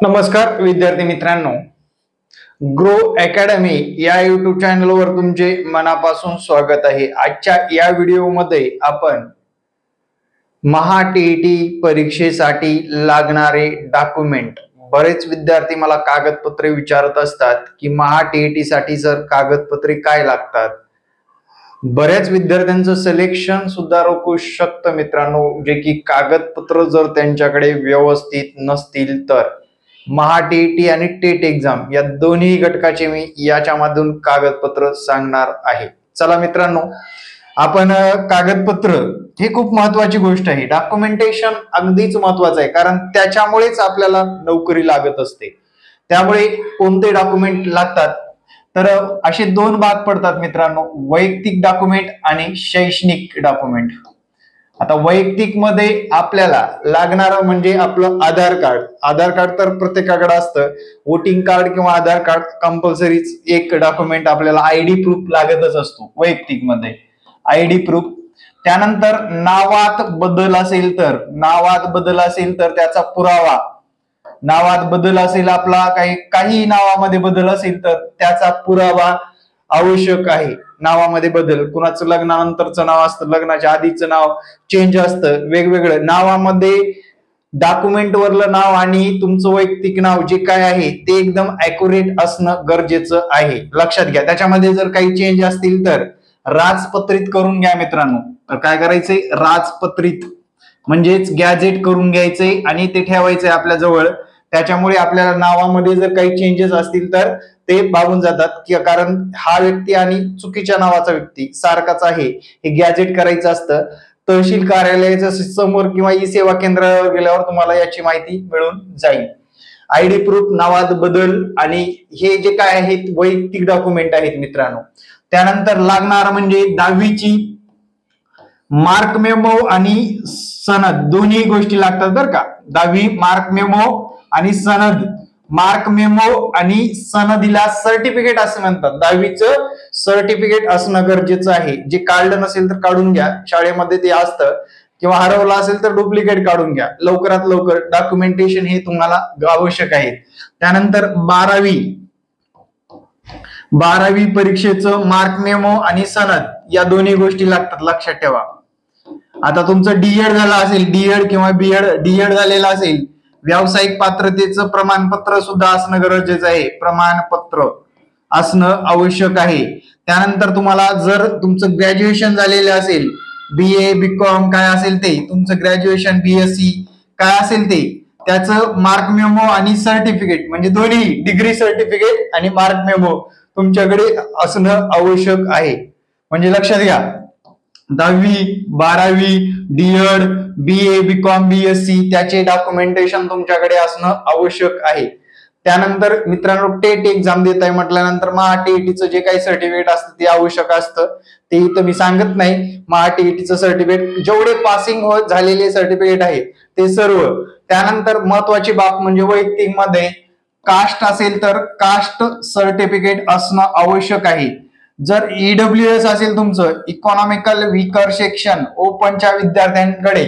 नमस्कार विद्यार्थी मित्रांनो, ग्रो अकॅडमी या युट्यूब चॅनलवर तुमचे मनापासून स्वागत आहे। आजच्या या व्हिडिओमध्ये आपण महा-टीईटी परीक्षेसाठी लागणारे डॉक्युमेंट, बरेच विद्यार्थी मला कागदपत्रे विचारत असतात की महा-टीईटी साठी सर कागदपत्रे काय लागतात। बऱ्याच विद्यार्थ्यांचं सिलेक्शन सुद्धा रोखू शकतं मित्रांनो, जे की कागदपत्र जर त्यांच्याकडे व्यवस्थित नसतील तर। महा-टीईटी आणि टेट एक्झाम या दोन्ही घटकाचे मी याच्यामधून कागदपत्र सांगणार आहे। चला मित्रांनो, आपण कागदपत्र हे खूप महत्वाची गोष्ट आहे। डॉक्युमेंटेशन अगदीच महत्वाचं आहे, कारण त्याच्यामुळेच आपल्याला नोकरी लागत असते। त्यामुळे कोणते डॉक्युमेंट लागतात तर असे दोन भाग पडतात मित्रांनो, वैयक्तिक डॉक्युमेंट आणि शैक्षणिक डॉक्युमेंट। आता वैयक्तिक मध्ये आपल्याला लागणारं म्हणजे आपलं आधार कार्ड। आधार कार्ड तर प्रत्येकाकडे असतं, वोटिंग कार्ड किंवा आधार कार्ड कंपल्सरीच एक डॉक्युमेंट आपल्याला। आयडी प्रूफ लागतच असतो वैयक्तिक मध्ये, आयडी प्रूफ। त्यानंतर नावात बदल असेल तर त्याचा पुरावा। नावात बदल असेल आपला, काही नावामध्ये बदल असेल तर त्याचा पुरावा आवश्यक आहे। नावामध्ये बदल, कुणाचं लग्नानंतरचं नाव असतं, लग्नाच्या आधीचं नाव चेंज असतं, वेगवेगळं नावामध्ये डॉक्युमेंट वरलं नाव आणि तुमचं वैयक्तिक नाव जे काय आहे ते एकदम ॲक्युरेट असणं गरजेचं आहे, लक्षात घ्या। त्याच्यामध्ये जर काही चेंज असतील तर राजपत्रित करून घ्या मित्रांनो। तर काय करायचंय, राजपत्रित म्हणजेच गॅजेट करून घ्यायचंय आणि ते ठेवायचंय आपल्या जवळ। त्याच्यामुळे आपल्याला नावामध्ये जर काही चेंजेस असतील तर ते भागून जातात, कारण हा व्यक्ती आणि चुकीच्या नावाचा व्यक्ती सारखाच आहे, हे गॅजेट करायचं असतं। तहसील कार्यालयाच्या समोर किंवा ई सेवा केंद्रावर गेल्यावर तुम्हाला याची माहिती मिळून जाईल। आयडी प्रूफ, नावात बदल आणि हे जे काय आहेत वैयक्तिक डॉक्युमेंट आहेत मित्रांनो। त्यानंतर लागणार म्हणजे 10वीची मार्क मेमो आणि सनद, दोन्ही गोष्टी लागतात बरं का। 10वी मार्क मेमो आणि सनद। मार्क मेमो आणि सनदीला सर्टिफिकेट असं म्हणतात। 10वीचं सर्टिफिकेट असणं गरजेचं आहे। जे काढलं नसेल तर काढून घ्या, शाळेमध्ये ते असतं, किंवा हरवलं असेल तर डुप्लिकेट काढून घ्या। लवकरात लवकर डॉक्युमेंटेशन हे तुम्हाला आवश्यक आहे। त्यानंतर 12वी परीक्षेचं मार्क मेमो आणि सनद या दोन्ही गोष्टी लागतात, लक्षात ठेवा। आता तुमचं डीएड झालं असेल, डीएड किंवा डीएड झालेलं असेल, व्यावसायिक पात्रतेचं प्रमाणपत्र सुद्धा असणं गरजेचं आहे, प्रमाणपत्र असणं आवश्यक आहे। त्यानंतर तुम्हाला जर तुमचं ग्रॅज्युएशन झालेलं असेल, बीए बीकॉम काय असेल ते, तुमचं ग्रॅज्युएशन बीएससी काय असेल ते, त्याचं मार्क मेमो आणि सर्टिफिकेट म्हणजे दोन्ही डिग्री सर्टिफिकेट आणि मार्क मेमो तुमच्याकडे असणं आवश्यक आहे। म्हणजे लक्षात घ्या, 10वी 12वी डीएड बीए बीकॉम बीएससी त्याचे डॉक्युमेंटेशन तुमच्याकडे असणं आवश्यक आहे। त्यानंतर मित्रांनो, टेट एक्झाम देताय म्हटल्यानंतर महा-टीईटीचं जे काही सर्टिफिकेट असतं ते आवश्यक असतं, ते इथं मी सांगत नाही। महा-टीईटीचं सर्टिफिकेट, जेवढे पासिंग झालेले सर्टिफिकेट आहे ते सर्व। त्यानंतर महत्वाची बाब म्हणजे वैयक्तिक मध्ये कास्ट असेल तर कास्ट सर्टिफिकेट असणं आवश्यक आहे। जर ईडब्ल्यूएस असेल तुमचं, इकॉनॉमिकल वीकर सेक्शन ओपनच्या विद्यार्थ्यांकडे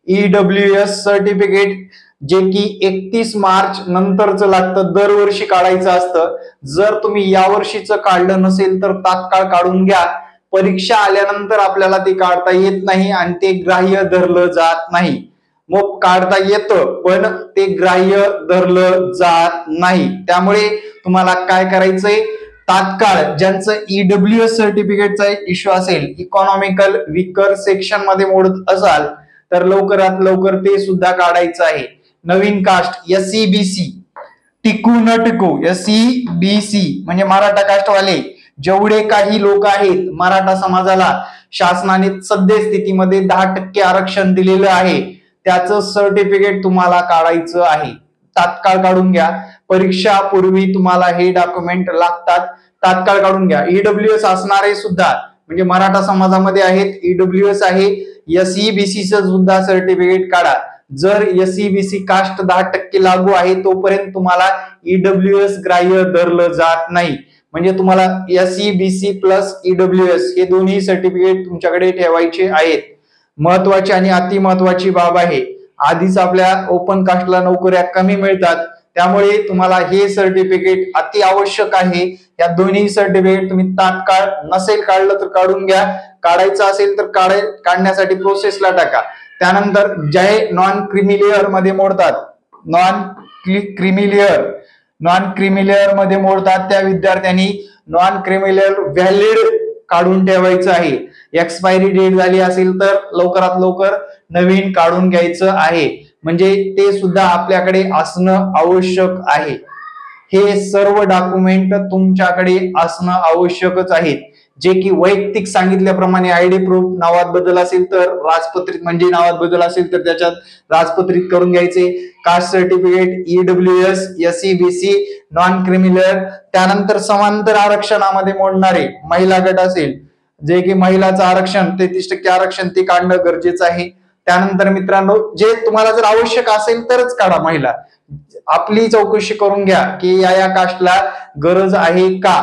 ईडब्ल्यूएस सर्टिफिकेट जे की 31 मार्च नंतरचं लागतं, दरवर्षी काढायचं असतं। जर तुम्ही यावर्षीचं काढलं नसेल तर तात्काळ काढून घ्या। परीक्षा आल्यानंतर आपल्याला ते काढता येत नाही आणि ते ग्राह्य धरलं जात नाही। मग काढता येतं पण ते ग्राह्य धरलं जात नाही। त्यामुळे तुम्हाला काय करायचंय, तात्काळ ज्यांचं ईडब्ल्यूएस सर्टिफिकेटचा इश्यू असेल, इकॉनॉमिकल वीकर सेक्शन मध्ये मोडत असाल तर लवकरात लवकर ते सुद्धा काढायचं आहे। नवीन कास्ट एससी बीसी टिकू न टिकू, एससी बीसी म्हणजे मराठा कास्टवाले जेवढे काही लोक आहेत, मराठा समाजाला शासनाने सद्यस्थितीमध्ये 10% आरक्षण दिलेलं आहे, त्याचं सर्टिफिकेट तुम्हाला काढायचं आहे। तात्काळ काढून घ्या, परीक्षा पूर्वी तुम्हाला हे डॉक्युमेंट लागतात, तात्काळ काढून घ्या। ईडब्ल्यूएस असणारे सुद्धा म्हणजे मराठा समाजामध्ये आहेत, ईडब्ल्यूएस आहे, एसईबीसी सुद्धा सर्टिफिकेट काढा। जर एसईबीसी कास्ट 10% लागू आहे तोपर्यंत तुम्हाला ईडब्ल्यूएस ग्राह्य धरलं जात नाही। म्हणजे तुम्हाला एसईबीसी प्लस ईडब्ल्यूएस हे दोन्ही सर्टिफिकेट तुमच्याकडे ठेवायचे आहेत। महत्वाची आणि अति महत्वाची बाब आहे, आधीच आपल्या ओपन कास्टला नोकऱ्या कमी मिळतात, त्यामुळे तुम्हाला हे सर्टिफिकेट अति आवश्यक आहे। या दोन्ही सर्टिफिकेट तुम्ही तात्काळ नसेल काढलं तर काढून घ्या, काढायचं असेल तर काढण्यासाठी प्रोसेसला टाका। त्यानंतर जे नॉन क्रिमिलियर मध्ये मोडतात, नॉन क्रिमिलियर मध्ये मोडतात त्या विद्यार्थ्यांनी नॉन क्रिमिलियर व्हॅलिड काढून ठेवायचं आहे। एक्सपायरी डेट झाली असेल तर लवकरात लवकर नवीन काढून घ्यायचं आहे, म्हणजे ते सुद्धा आपल्याकडे असणं आवश्यक आहे। हे सर्व डॉक्युमेंट तुमच्याकडे असणं आवश्यकच आहेत, जे की वैयक्तिक सांगितल्याप्रमाणे आयडी प्रूफ, नावात बदल असेल तर राजपत्रित, म्हणजे नावात बदल असेल तर त्याच्यात राजपत्रित करून घ्यायचे, caste certificate, EWS, SC, BC, non creamy layer, त्यानंतर समांतर आरक्षणामध्ये मोडणारे महिला गट असेल, जे की महिलाचं आरक्षण 33% आरक्षण ते काढणं गरजेचं आहे। त्यानंतर मित्रांनो, जे तुम्हाला जर आवश्यक असेल तरच काढा महिला, आपली चौकशी करून घ्या की या कास्टला गरज आहे का,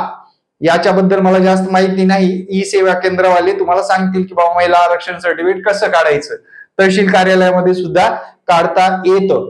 याच्याबद्दल मला जास्त माहिती नाही, ई सेवा केंद्रवाले तुम्हाला सांगतील की बाबा महिला आरक्षण सर्टिफिकेट कसं काढायचं, तहसील कार्यालयामध्ये सुद्धा काढता येतं।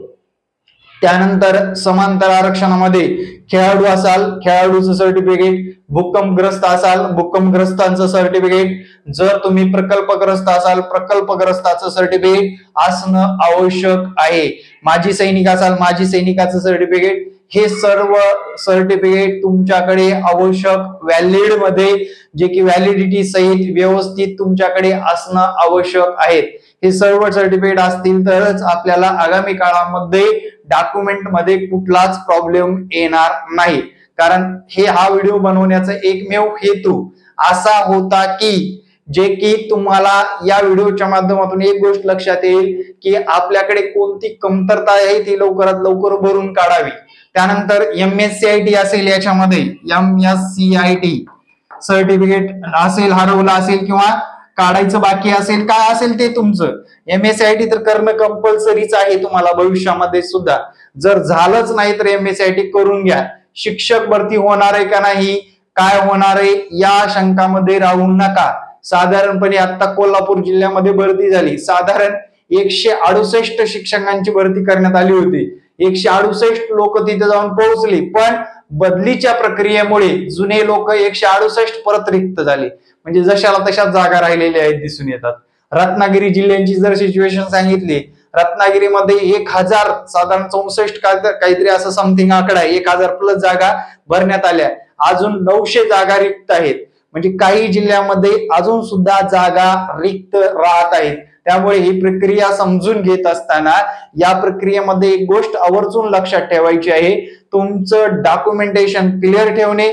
त्यानंतर समांतर आरक्षणामध्ये खेळाडू असाल, खेळाडूचं सर्टिफिकेट, भूकंपग्रस्त असाल, भूकंपग्रस्तांचं सर्टिफिकेट, जर तुम्ही प्रकल्पग्रस्त असाल, प्रकल्पग्रस्ताचं सर्टिफिकेट असणं आवश्यक आहे, माजी सैनिक असाल, माजी सैनिकाचं सर्टिफिकेट, हे सर्व सर्टिफिकेट तुमच्याकडे आवश्यक व्हॅलिड मध्ये, जे की व्हॅलिडिटी सहित व्यवस्थित तुमच्याकडे असणं आवश्यक आहेत। हे सर्व सर्टिफिकेट असतील तरच आपल्याला आगामी काळामध्ये डॉक्युमेंट मध्ये कुठलाच प्रॉब्लेम येणार नाही। कारण हा व्हिडिओ बनवण्याचा एकमेव हेतू असा होता की जे की तुम्हाला या व्हिडिओच्या माध्यमातून एक गोष्ट लक्षात येईल की आपल्याकडे कोणती कमतरता आहे ती लवकरात लवकर भरून काढावी। त्यानंतर MSCIT असेल, याच्यामध्ये MSCIT सर्टिफिकेट असेल, हरवलं असेल किंवा काढायचं बाकी असेल, काय असेल ते तुमचं, MSCIT तर करणं कंपल्सरीच आहे तुम्हाला भविष्यामध्ये सुद्धा। जर झालंच नाही तर MSCIT करून घ्या। शिक्षक भरती होणार आहे का नाही, काय होणार आहे या शंकामध्ये राहू नका। साधारणपणे आता कोल्हापूर जिल्ह्यामध्ये भरती झाली, साधारण 168 शिक्षकांची भरती करण्यात आली होती, 168 लोक तिथे जाऊन पोहोचली, पण बदलीच्या प्रक्रियेमुळे जुने लोक 168 परत रिक्त झाले, म्हणजे जशाला तशा जागा राहिलेल्या आहेत दिसून येतात। रत्नागिरी जिल्ह्यांची जर सिच्युएशन सांगितली, रत्नागिरीमध्ये 1000 साधारण 64 काहीतरी असं समथिंग आकडा आहे, 1000 प्लस जागा भरण्यात आल्या, अजून 900 जागा रिक्त आहेत, म्हणजे काही जिल्ह्यामध्ये अजून सुद्धा जागा रिक्त राहत आहेत। त्यामुळे ही प्रक्रिया समजून घेत असताना या प्रक्रियेमध्ये एक गोष्ट आवर्जून लक्षात ठेवायची आहे, तुमचं डॉक्युमेंटेशन क्लिअर ठेवणे,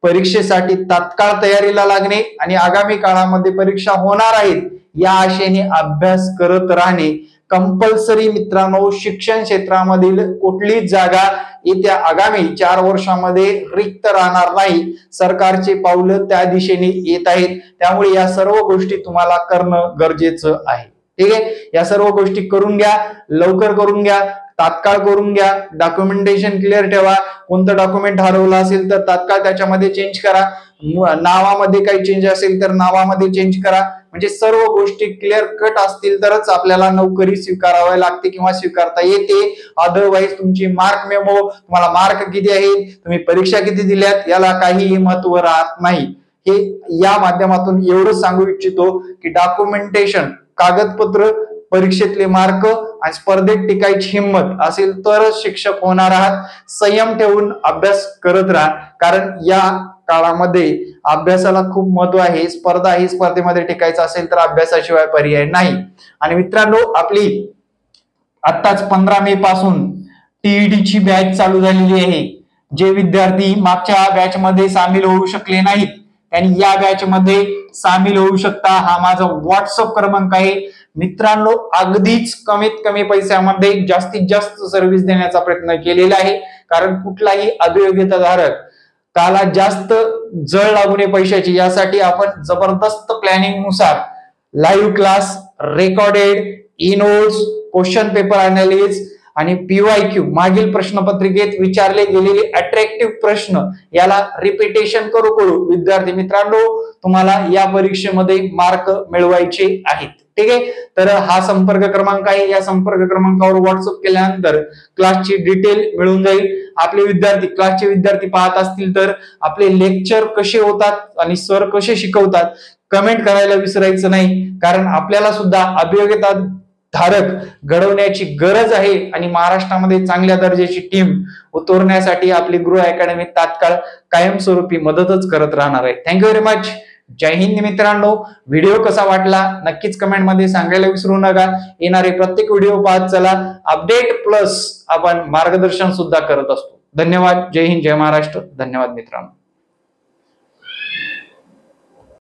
परीक्षेसाठी तात्काळ तयारीला लागणे आणि आगामी काळामध्ये परीक्षा होणार आहेत या आशेने अभ्यास करत राहणे कंपल्सरी। मित्रांनो, शिक्षण क्षेत्रामधील कुठलीच जागा येत्या आगामी 4 वर्षांमध्ये रिक्त राहणार नाही, सरकारचे पावलं त्या दिशेने येत आहेत, त्यामुळे या सर्व गोष्टी तुम्हाला करणं गरजेचं आहे। ठीक आहे, या सर्व गोष्टी करून घ्या, लवकर करून घ्या, तात्काळ करून घ्या, डॉक्युमेंटेशन क्लिअर ठेवा, कोणतं डॉक्युमेंट हरवलं असेल तर तात्काळ त्याच्यामध्ये चेंज करा, नावामध्ये काही चेंज असेल तर नावामध्ये चेंज करा, म्हणजे सर्व गोष्टी क्लिअर कट असतील तरच आपल्याला नोकरी स्वीकारावी लागते किंवा स्वीकारता येते। अदरवाईज तुमची मार्क मेमो, तुम्हाला मार्क किती आहेत, तुम्ही परीक्षा किती दिल्यात, याला काहीही महत्व राहत नाही। हे या माध्यमातून एवढं सांगू इच्छितो की डॉक्युमेंटेशन, कागदपत्र, परीक्षेतले मार्क आणि स्पर्धेत टिकायची हिंमत असेल तरच शिक्षक होणार आहात। संयम ठेवून अभ्यास करत राहा, कारण या काळामध्ये अभ्यासाला खूप महत्व आहे। स्पर्धा ही स्पर्धेमध्ये टिकायचं असेल तर अभ्यासाशिवाय पर्याय नाही। आणि मित्रांनो, आपली आताच 15 मे पासून TET ची बॅच चालू झालेली आहे। जे विद्यार्थी मागच्या बॅच मध्ये सामील होऊ शकले नाहीत त्यांनी या बॅच मध्ये सामील होऊ शकता। हा माझा व्हॉट्सअप क्रमांक आहे। मित्रांनो, अगदीच कमीत कमी पैशामध्ये जास्तीत जास्त सर्व्हिस देण्याचा प्रयत्न केलेला आहे, कारण कुठलाही अभियोग्यताधारक काला जास्त जळ लागू नये पैशाची, यासाठी आपण जबरदस्त प्लॅनिंग नुसार live class, recorded, e notes, question paper analysis आणि PYQ मागील प्रश्नपत्रिकेत विचारले गेलेले अट्रॅक्टिव्ह प्रश्न याला रिपिटेशन करू विद्यार्थी मित्रांनो तुम्हाला या परीक्षेमध्ये मार्क मिळवायचे आहेत। ठीक आहे. तर हा संपर्क क्रमांक आहे, या संपर्क क्रमांकावर व्हॉट्सअप केल्यानंतर क्लासची डिटेल मिळून जाईल. आपले विद्यार्थी, क्लासचे विद्यार्थी पाहत असतील तर आपले लेक्चर कसे होतात आणि सर कसे शिकवतात कमेंट करायला विसरायचं नाही, कारण आपल्याला सुद्धा अभियोग्यता धारक घडवण्याची गरज आहे आणि महाराष्ट्रामध्ये चांगल्या दर्जाची टीम उतरण्यासाठी आपली गृह अकॅडमी तात्काळ कायमस्वरूपी मदतच करत राहणार आहे. Thank you very much. जय हिंद मित्रांनो. व्हिडिओ कसा वाटला नक्कीच कमेंट मध्ये सांगायला विसरू नका. येणारे प्रत्येक व्हिडिओ पाहत चला. अपडेट प्लस आपण मार्गदर्शन सुद्धा करत असतो. धन्यवाद. जय हिंद, जय महाराष्ट्र. धन्यवाद मित्रांनो.